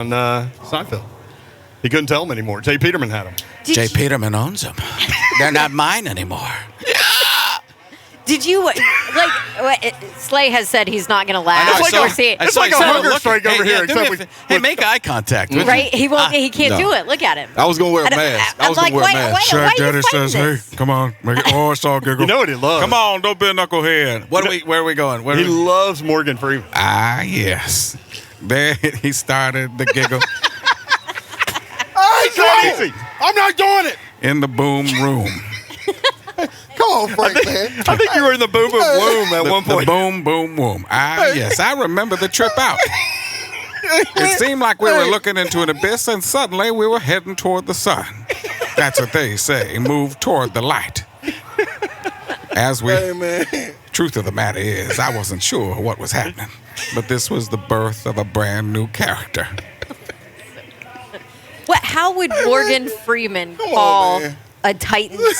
Seinfeld. He couldn't tell them anymore. Jay Peterman had them. Jay Peterman owns them. They're not mine anymore. Did you Slay has said he's not going to laugh. It's like a hunger strike over here. Hey, make eye contact. Right? He won't. He can't do it. Look at him. I was gonna wear a mask. I was gonna wear a mask. Shaq Daddy says, "Hey, come on, make it." Oh, it's all giggle. You know what he loves? Come on, don't be a knucklehead. Where are we going? He loves Morgan Freeman. Ah, yes. There he started the giggle I'm not doing it. in the boom room. Come on, Frank, man. I think you were in the boom boom womb at one The point. boom boom boom. Ah, yes. I remember the trip out. It seemed like we were looking into an abyss, and suddenly we were heading toward the sun. That's what they say. Move toward the light. Hey, man. Truth of the matter is, I wasn't sure what was happening, but this was the birth of a brand new character. How would Morgan Freeman call a Titans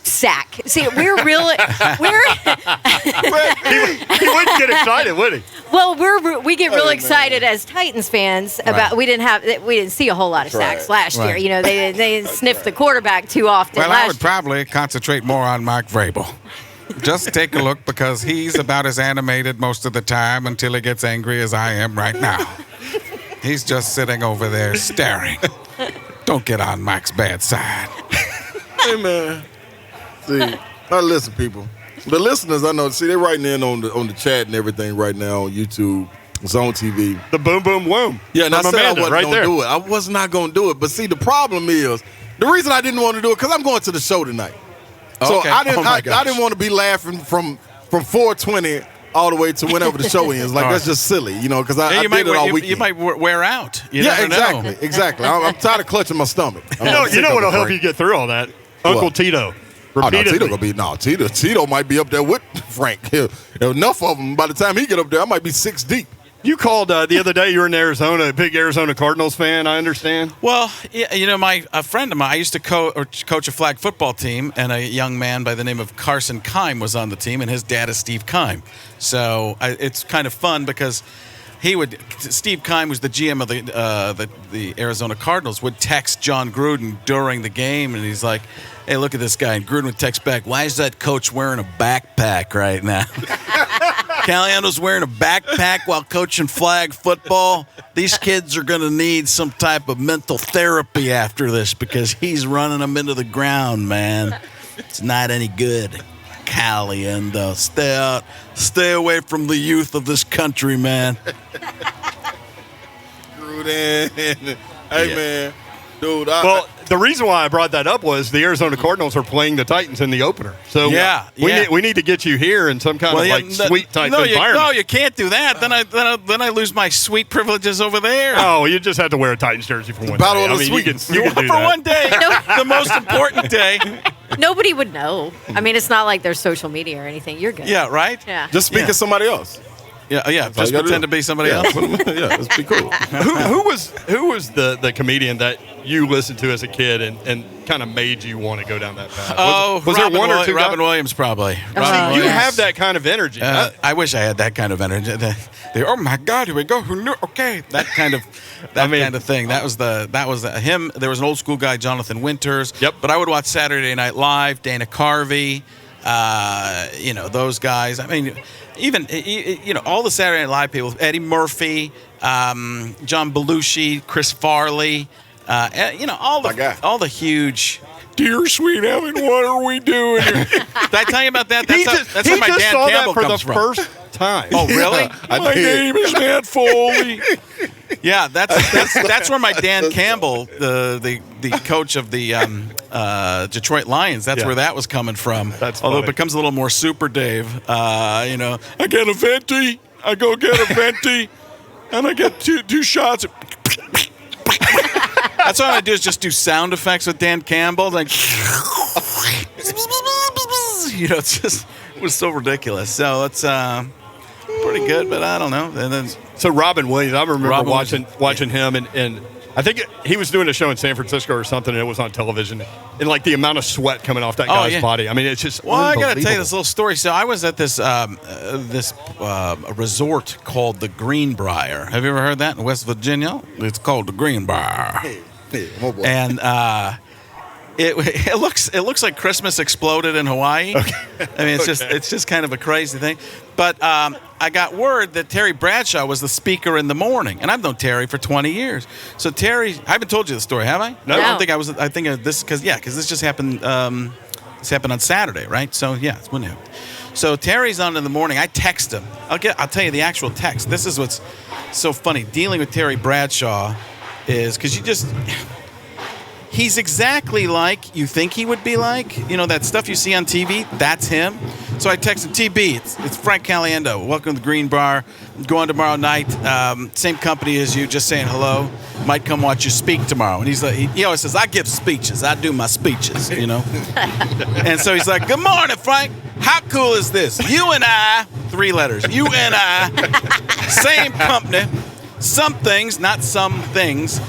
sack? See, he wouldn't get excited, would he? Well, we get real excited as Titans fans about we didn't see a whole lot of sacks last year. You know, they sniffed the quarterback too often. Well, I would probably concentrate more on Mike Vrabel. Just take a look, because he's about as animated most of the time until he gets angry as I am right now. He's just sitting over there staring. Don't get on Mike's bad side. Hey, man. See, now listen, people. The listeners, I know, they're writing in on the chat and everything right now on YouTube, Zone TV. The boom boom womb. Yeah, and I said Amanda, I wasn't going to do it. I was not going to do it. But see, the problem is, the reason I didn't want to do it, because I'm going to the show tonight. So Okay. I didn't want to be laughing from 4:20 all the way to whenever the show ends. Like, that's just silly, you know, because I did it all weekend. You might wear out. You never know. Exactly. I'm tired of clutching my stomach. You know what'll help you get through all that? Uncle Tito. Tito might be up there with Frank. Enough of them. By the time he get up there, I might be 6 deep. You called the other day. You were in Arizona, a big Arizona Cardinals fan. I understand. Well, yeah, you know, a friend of mine, I used to coach a flag football team, and a young man by the name of Carson Kime was on the team, and his dad is Steve Kime. So it's kind of fun because Steve Kime was the GM of the Arizona Cardinals, would text John Gruden during the game, and he's like, "Hey, look at this guy." And Gruden would text back, "Why is that coach wearing a backpack right now?" Caliendo's wearing a backpack while coaching flag football. These kids are going to need some type of mental therapy after this, because he's running them into the ground, man. It's not any good. Caliendo, stay away from the youth of this country, man. Gruden. Hey, man. Dude, the reason why I brought that up was the Arizona Cardinals are playing the Titans in the opener. So we need to get you here in some kind of sweet type environment. No, you can't do that. Then I lose my sweet privileges over there. Oh, you just have to wear a Titans jersey for one day. You can do for that. one day, the most important day. Nobody would know. I mean, it's not like there's social media or anything. You're good. Yeah, right? Yeah. just speak as somebody else. Yeah. Just pretend to be somebody else. Yeah, let's be cool. Who was the comedian that you listened to as a kid and kind of made you want to go down that path? Was there one or two? Robin Williams, probably. You have that kind of energy. I wish I had that kind of energy. Oh my God, here we go. Who knew? Okay, that kind of thing. That was him. There was an old school guy, Jonathan Winters. Yep. But I would watch Saturday Night Live, Dana Carvey. Those guys. I mean, even all the Saturday Night Live people, Eddie Murphy, John Belushi, Chris Farley, all the huge. Dear sweet Ellen, what are we doing here? Did I tell you about that? That's where my Dan Campbell comes from. First time. Oh, really? My name is Matt Foley. Yeah, that's where my Dan Campbell, the coach of the Detroit Lions, that's where that was coming from. Although it becomes a little more Super Dave. I get a venti, I go get a venti, and I get two shots. That's what I do, is just do sound effects with Dan Campbell. Like, it was so ridiculous. So it's pretty good, but I don't know. And then So Robin Williams, I remember watching him, and I think he was doing a show in San Francisco or something, and it was on television. And like the amount of sweat coming off that guy's body. I mean, it's just I got to tell you this little story. So I was at this resort called the Greenbrier. Have you ever heard that in West Virginia? It's called the Greenbrier. And it looks like Christmas exploded in Hawaii. Okay. I mean, it's just kind of a crazy thing. But I got word that Terry Bradshaw was the speaker in the morning, and I've known Terry for 20 years. So Terry, I haven't told you the story, have I? No. I don't think I was. I think this because this just happened. This happened on Saturday, right? So it's when it happened. So Terry's on in the morning. I text him. I'll tell you the actual text. This is what's so funny. Dealing with Terry Bradshaw is because he's exactly like you think he would be like. You know, that stuff you see on TV, that's him. So I texted TB, it's Frank Caliendo. Welcome to the Green Bar. I'm going tomorrow night. Same company as you, just saying hello. Might come watch you speak tomorrow. And he's like, he always says, I give speeches. I do my speeches, you know. And so he's like, good morning, Frank. How cool is this? You and I, 3 letters, you and I, same company. Some things, not some things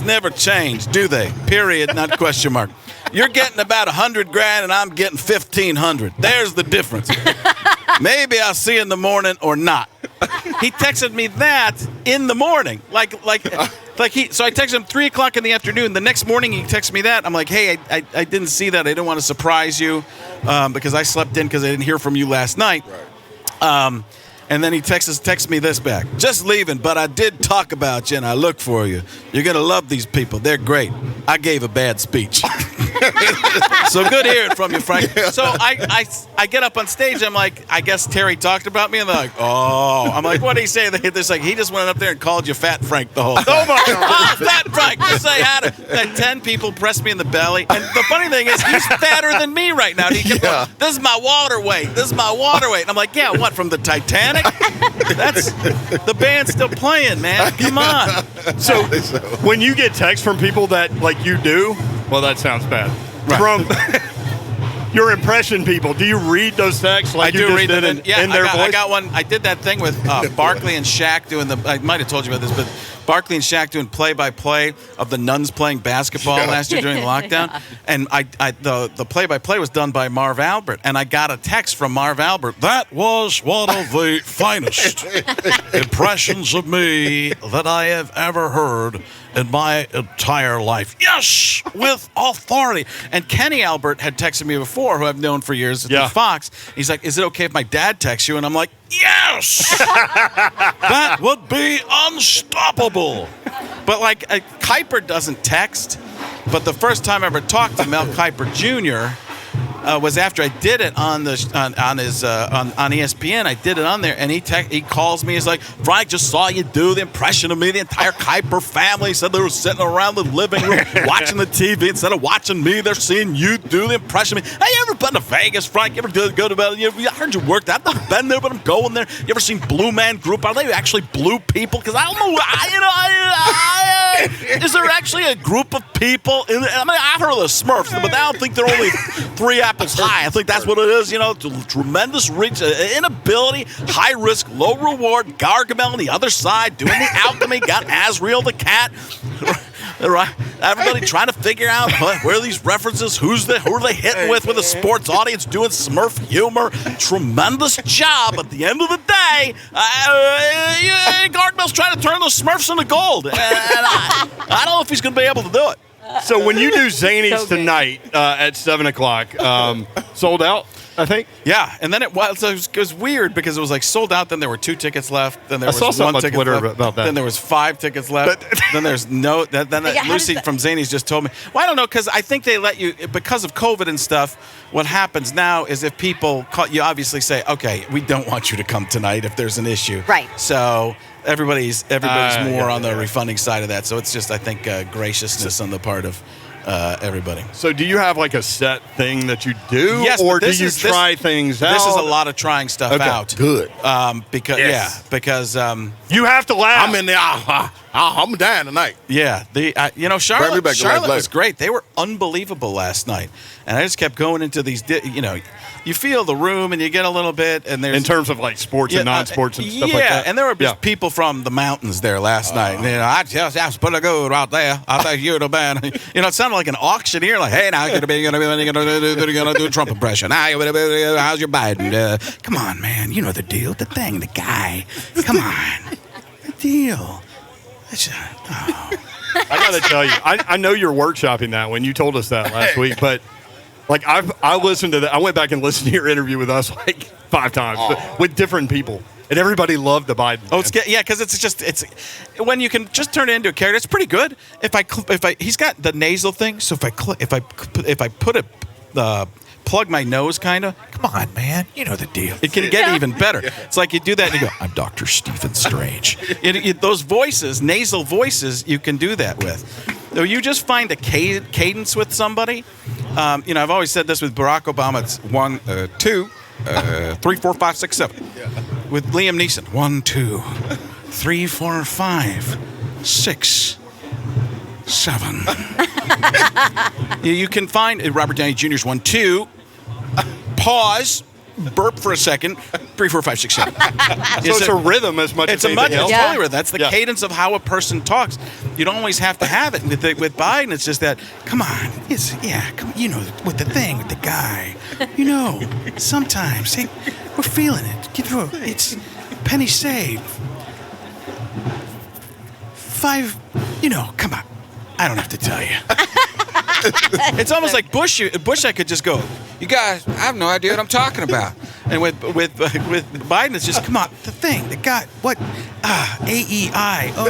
never change, do they? Period, not question mark. You're getting about $100,000 and I'm getting $1,500. There's the difference. Maybe I'll see you in the morning or not. He texted me that in the morning. So I texted him 3:00 in the afternoon. The next morning he texted me that. I'm like, hey, I didn't see that. I didn't want to surprise you because I slept in because I didn't hear from you last night. Right. And then he texts me this back. Just leaving, but I did talk about you and I look for you. You're going to love these people. They're great. I gave a bad speech. So good hearing from you, Frank. So I get up on stage. I'm like, I guess Terry talked about me. And they're like, oh. I'm like, what did he say? They're like, he just went up there and called you Fat Frank the whole time. Oh, my God. Fat Frank. Just say hi to 10 people pressed me in the belly. And the funny thing is, he's fatter than me right now. And he kept going, this is my water weight. This is my water weight. And I'm like, yeah, what, from the Titanic? That's the band's still playing, man. Come on. So when you get texts from people that like you do, well, that sounds bad. Right. From your impression people, do you read those texts like I you do just read did them. in their voice? I got one. I did that thing with Barkley and Shaq doing I might have told you about this, but Barkley and Shaq doing play-by-play of the Nuns playing basketball last year during the lockdown. Yeah. And the play-by-play was done by Marv Albert. And I got a text from Marv Albert. That was one of the finest impressions of me that I have ever heard in my entire life. Yes, with authority. And Kenny Albert had texted me before, who I've known for years at Fox. He's like, is it okay if my dad texts you? And I'm like, yes! That would be unstoppable. But like, Kuiper doesn't text. But the first time I ever talked to Mel Kiper Jr. Was after I did it on ESPN. I did it on there, and he calls me. He's like, Frank, just saw you do the impression of me. The entire Kuiper family said they were sitting around the living room watching the TV. Instead of watching me, they're seeing you do the impression of me. Hey, you ever been to Vegas, Frank? You ever go to I heard you worked. I've never been there, but I'm going there. You ever seen Blue Man Group? Are they actually blue people? Because I don't know. Is there actually a group of people? I've heard of the Smurfs, but I don't think they're only 3 apples high. I think that's what it is. You know, tremendous reach, inability, high risk, low reward. Gargamel on the other side doing the alchemy. Got Azrael the cat. Everybody trying to figure out where these references, who are they hitting with a sports audience doing Smurf humor. Tremendous job. At the end of the day, Gargamel's trying to turn the Smurfs into gold. And I don't know if he's going to be able to do it. So when you do Zanies tonight at 7:00, sold out, I think. Yeah, and then it was weird because it was like sold out. Then there were 2 tickets left. Then there was 1 ticket Twitter left. About that. Then there was 5 tickets left. Then there's no. Lucy from Zanies just told me. Well, I don't know because I think they let you because of COVID and stuff. What happens now is if people call, you obviously say, okay, we don't want you to come tonight if there's an issue. Right. So everybody's more on the refunding side of that. So it's just I think graciousness on the part of. Everybody. So do you have like a set thing that you do? Yes, or do you try things out? This is a lot of trying stuff out. Good. Because you have to laugh. I'm in there. I'm dying tonight. Yeah, Bring me Charlotte back to life was later. great. They were unbelievable last night, and I just kept going into these. You feel the room, and you get a little bit, and there's In terms of like sports and non-sports and stuff like that. and there were just people from the mountains there last night. I just that's pretty good out there. I think you're the band. It sounded like an auctioneer. Like, hey, now you're gonna do a Trump impression. How's your Biden? Come on, man. You know the deal. The thing. The guy. Come on. The deal. I got to tell you, I know you're workshopping that when you told us that last week, but like I listened to that. I went back and listened to your interview with us like 5 times but with different people, and everybody loved the Biden. Oh, because it's when you can just turn it into a character. It's pretty good. He's got the nasal thing. So if I plug my nose, kind of. Come on, man. You know the deal. It can get even better. It's like you do that and you go, I'm Dr. Stephen Strange. Those voices, nasal voices, you can do that with. So you just find a cadence with somebody. I've always said this with Barack Obama. It's 1, 2, 3, 4, 5, 6, 7. With Liam Neeson, 1, 2, 3, 4, 5, 6, 7. You can find Robert Downey Jr.'s 1, 2. Pause, burp for a second, 3, 4, 5, 6, 7. So it's a rhythm as much as anything else. It's totally rhythm. That's the cadence of how a person talks. You don't always have to have it. With Biden, it's just that, come on, come, with the thing, with the guy. Sometimes, hey, we're feeling it. It's penny saved. 5, come on. I don't have to tell you. It's almost like Bush. I could just go, you guys, I have no idea what I'm talking about. And with Biden, it's just, come on, the thing, the guy, what? A-E-I-O,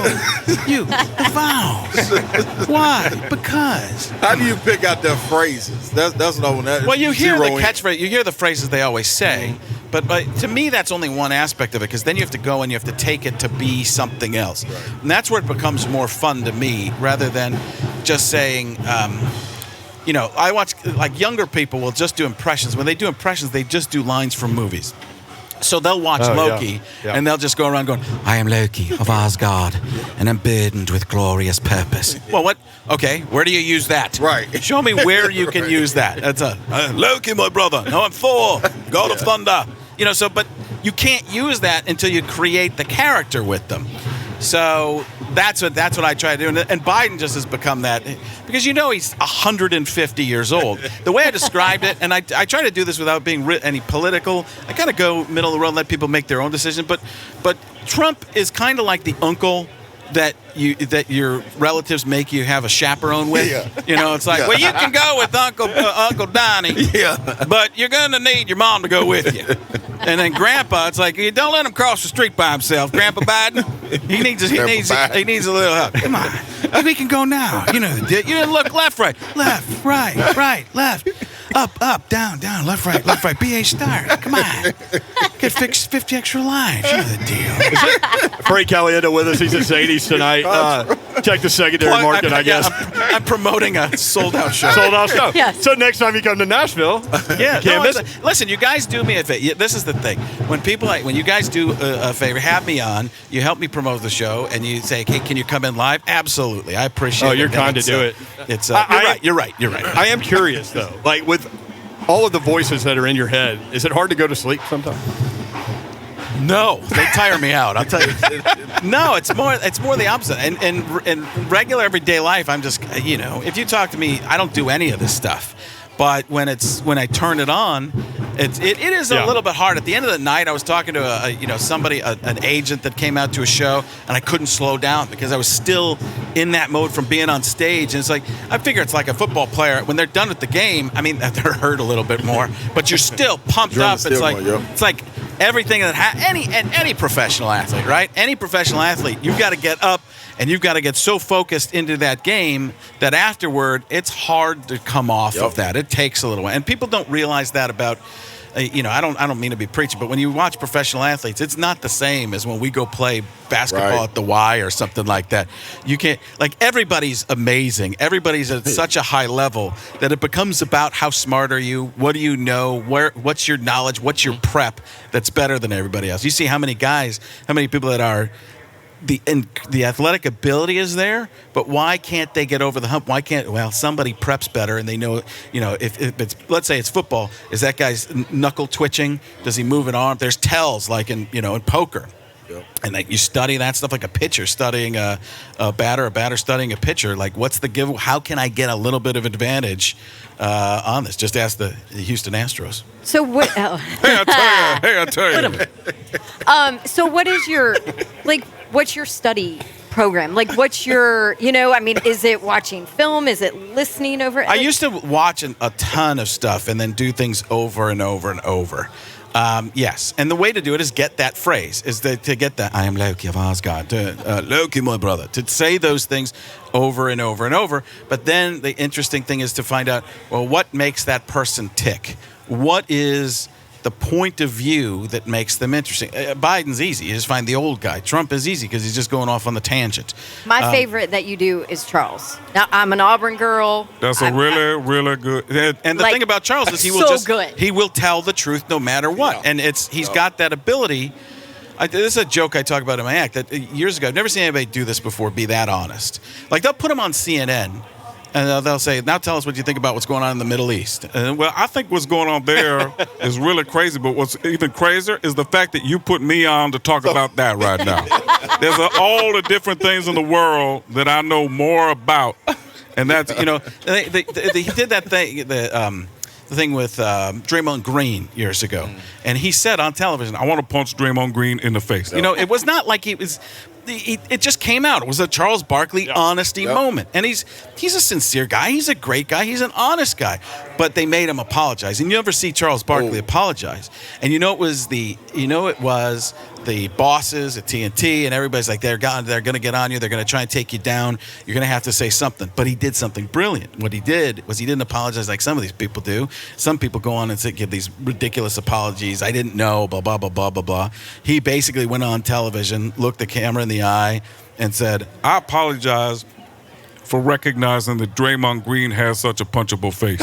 you, the vowels. Why? Because. How do you pick out their phrases? That's what I want to. Well, you hear the catchphrase, you hear the phrases they always say. But to me, that's only one aspect of it, because then you have to go and you have to take it to be something else. Right. And that's where it becomes more fun to me, rather than just saying, I watch, like, younger people will just do impressions. When they do impressions, they just do lines from movies. So they'll watch Loki, and they'll just go around going, I am Loki of Asgard, and I'm burdened with glorious purpose. Well, what? Okay, where do you use that? Right. Show me where you can use that. That's Loki, my brother. No, I'm Thor, God of Thunder. But you can't use that until you create the character with them. So that's what I try to do. And Biden just has become that, because he's 150 years old. The way I described it, and I try to do this without being any political. I kind of go middle of the road and let people make their own decision. But Trump is kind of like the uncle that your relatives make you have a chaperone with. Yeah. It's like, well, you can go with Uncle Donnie, but you're gonna need your mom to go with you. And then Grandpa, it's like, you don't let him cross the street by himself. Grandpa Biden, he needs a little help. Come on, we can go now. You look left, right, left. Up, down, left, right. BA start. Come on. Get 50 extra lives. You know the deal. Frank Caliendo with us. He's at Sadie's tonight. Check the secondary market, I guess. I'm promoting a sold-out show. Sold-out show. Yes. So next time you come to Nashville, can't miss it. Listen, you guys do me a favor. This is the thing. When you guys do a favor, have me on, you help me promote the show, and you say, hey, can you come in live? Absolutely. I appreciate it. Oh, you're kind to do it. It's You're right. I am curious, though. Like, with all of the voices that are in your head, is it hard to go to sleep sometimes? No, they tire me out. I'll tell you. No, it's more the opposite. And in regular everyday life, I'm just, if you talk to me, I don't do any of this stuff. But when I turn it on, it is a little bit hard. At the end of the night, I was talking to an agent that came out to a show, and I couldn't slow down because I was still in that mode from being on stage. And it's like, I figure it's like a football player. When they're done with the game, I mean, they're hurt a little bit more, but you're still pumped up. It's like everything that any professional athlete, right? Any professional athlete, you've got to get up and you've got to get so focused into that game that afterward it's hard to come off of that. It takes a little while, and people don't realize that about. I don't mean to be preachy, but when you watch professional athletes, it's not the same as when we go play basketball at the Y or something like that. You can't, everybody's amazing. Everybody's at such a high level that it becomes about how smart are you, what do you know, what's your knowledge, what's your prep that's better than everybody else. You see how many people that are the athletic ability is there, but why can't they get over the hump? Why can't somebody preps better and they know, if it's, let's say it's football, is that guy's knuckle twitching? Does he move an arm? There's tells like in poker. Yep. And like you study that stuff like a pitcher studying a batter studying a pitcher. Like, what's the give? How can I get a little bit of advantage on this? Just ask the Houston Astros. So what? Oh. Hey, I tell you. So what is your what's your study program? Like, what's your is it watching film? Is it listening over? I used to watch a ton of stuff and then do things over and over and over. Yes, and the way to do it is get that phrase, to get that, I am Loki of Asgard, Loki, my brother, to say those things over and over and over. But then the interesting thing is to find out, well, what makes that person tick? What is the point of view that makes them interesting? Biden's easy. You just find the old guy. Trump is easy because he's just going off on the tangent. My favorite that you do is Charles. Now, I'm an Auburn girl. That's really good. And the thing about Charles is he will tell the truth no matter what. Yeah. And he's got that ability. This is a joke I talk about in my act that years ago, I've never seen anybody do this before, be that honest. Like, they'll put him on CNN. And they'll say, now tell us what you think about what's going on in the Middle East. And, well, I think what's going on there is really crazy. But what's even crazier is the fact that you put me on to talk about that right now. There's all the different things in the world that I know more about. And that's, he did that thing, the thing with Draymond Green years ago. And he said on television, I want to punch Draymond Green in the face. It was not like it was... It just came out. It was a Charles Barkley honesty moment. And he's a sincere guy. He's a great guy. He's an honest guy. But they made him apologize. And you never see Charles Barkley apologize. And it was the bosses at TNT and everybody's like, they're going to get on you. They're going to try and take you down. You're going to have to say something. But he did something brilliant. What he did was he didn't apologize like some of these people do. Some people go on and give these ridiculous apologies. I didn't know, blah, blah, blah, blah, blah, blah. He basically went on television, looked the camera in the eye, and said, I apologize for recognizing that Draymond Green has such a punchable face.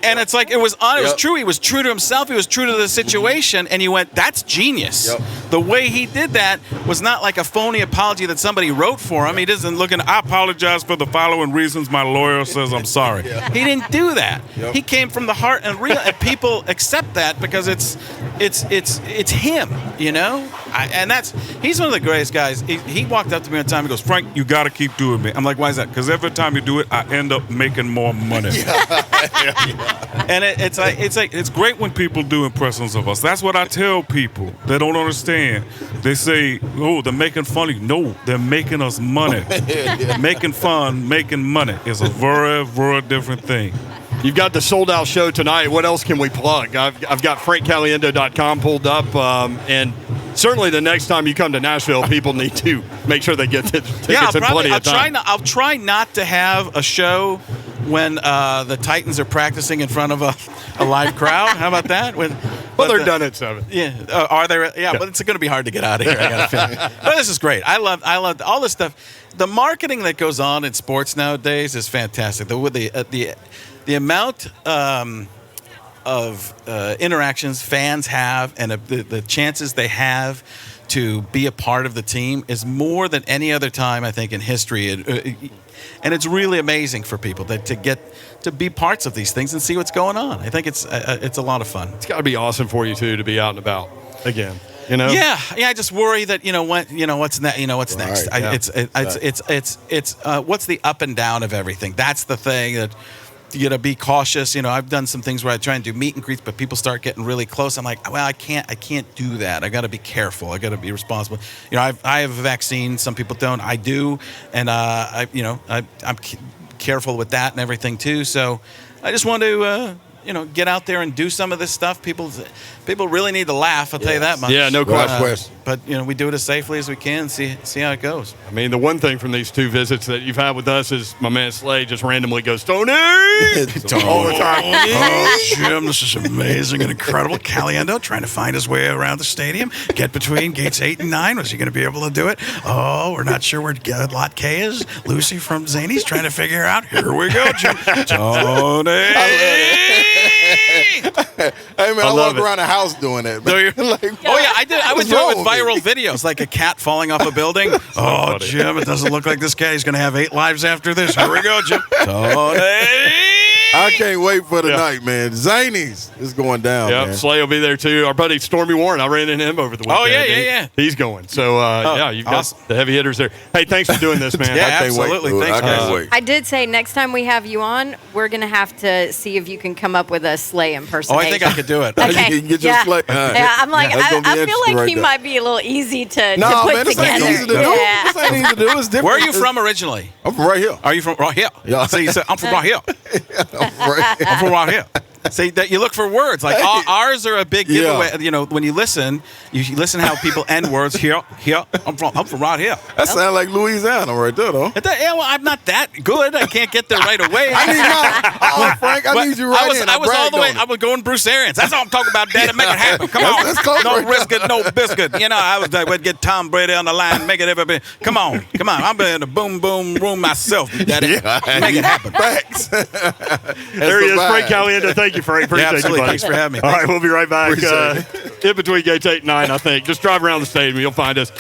And it's like, it was true. He was true to himself. He was true to the situation. And he went, that's genius. Yep. The way he did that was not like a phony apology that somebody wrote for him. He doesn't look in, I apologize for the following reasons. My lawyer says I'm sorry. He didn't do that. Yep. He came from the heart and real, and people accept that because it's him, and he's one of the greatest guys. He walked up to me one time and goes, Frank, you got to keep doing me. I'm like, why is that? Because every time you do it, I end up making more money. And it's great when people do impressions of us. That's what I tell people. They don't understand. They say, oh, they're making fun of you. No, they're making us money. Making fun, making money is a very, very different thing. You've got the sold-out show tonight. What else can we plug? I've got frankcaliendo.com pulled up, and certainly the next time you come to Nashville, people need to make sure they get tickets in plenty of time. I'll try not to have a show when the Titans are practicing in front of a live crowd. How about that? They're done at 7. Yeah, are they? Yeah, but it's going to be hard to get out of here. I got to feel. But this is great. I love all this stuff. The marketing that goes on in sports nowadays is fantastic. The amount of interactions fans have and the chances they have to be a part of the team is more than any other time, I think, in history. And it's really amazing for people to get to be parts of these things and see what's going on. I think it's a lot of fun. It's got to be awesome for you, too, to be out and about again. Yeah. I just worry that what's next. Right, It's what's the up and down of everything. That's the thing that. Be cautious. I've done some things where I try and do meet and greets, but people start getting really close. I'm like, well, I can't do that. I got to be careful. I got to be responsible. I have a vaccine. Some people don't. I do, and I'm careful with that and everything too. So I just want to get out there and do some of this stuff. People really need to laugh. I'll tell you that much. Yeah, no question. But we do it as safely as we can. See how it goes. I mean, the one thing from these 2 visits that you've had with us is my man Slade just randomly goes, Tony! All the time. Oh, Jim, this is amazing and incredible. Caliendo trying to find his way around the stadium. Get between gates 8 and 9. Was he going to be able to do it? Oh, we're not sure where lot K is. Lucy from Zany's trying to figure out. Here we go, Jim. Tony! Hey man, I love walk it. around the house doing that. Do you? Like, Oh yeah, I did. I was what's doing wrong it with with me? viral videos, like a cat falling off a building. Oh, funny. Jim, it doesn't look like this guy. He's going to have 8 lives after this. Here we go, Jim. Tony. I can't wait for the Yeah. night, man. Zanies is going down, Yep, man. Slay will be there too. Our buddy Stormy Warren, I ran into him over the weekend. Oh, yeah. He's going. So yeah, you've got awesome. the heavy hitters there. Hey, thanks for doing this, man. Yeah, I can't absolutely. wait. dude. Thanks, I can't guys. wait. I did say next time we have you on, we're gonna have to see if you can come up with a Slay Oh, impersonation. I think I could do it. Okay. You can get your yeah. Slay. All right. Yeah, I'm like, That's gonna be I feel interesting like right he there. might be a little easy to No, put man, this together. ain't easy to do. Yeah. This ain't easy to do. It's different. Where are you from originally? I'm from right here. Are you from right here? Yeah. So you said, I'm from right here. Right here. I'm from right here. See that you look for words like ours are a big Yeah. giveaway. You know, when you listen how people end words. Here. I'm from right here. That sounds like Louisiana right there, though. Yeah, well, I'm not that good. I can't get there right away. I need my, Frank, I But need you right I was, in. I was all bragged the way. on it. I was going Bruce Arians. That's all I'm talking about, Daddy. Make it happen. Come on. That's close No right brisket, no biscuit. You know, I would get Tom Brady on the line, make it everybody. Come on. I'm in the boom boom room myself, Daddy. Yeah. Make it happen. Facts. There he is, Frank Caliendo. Thank you, Frank. Appreciate absolutely. you, buddy. Thanks for having me. All right, we'll be right back. Appreciate In between gates 8 and 9, I think. Just drive around the stadium. You'll find us.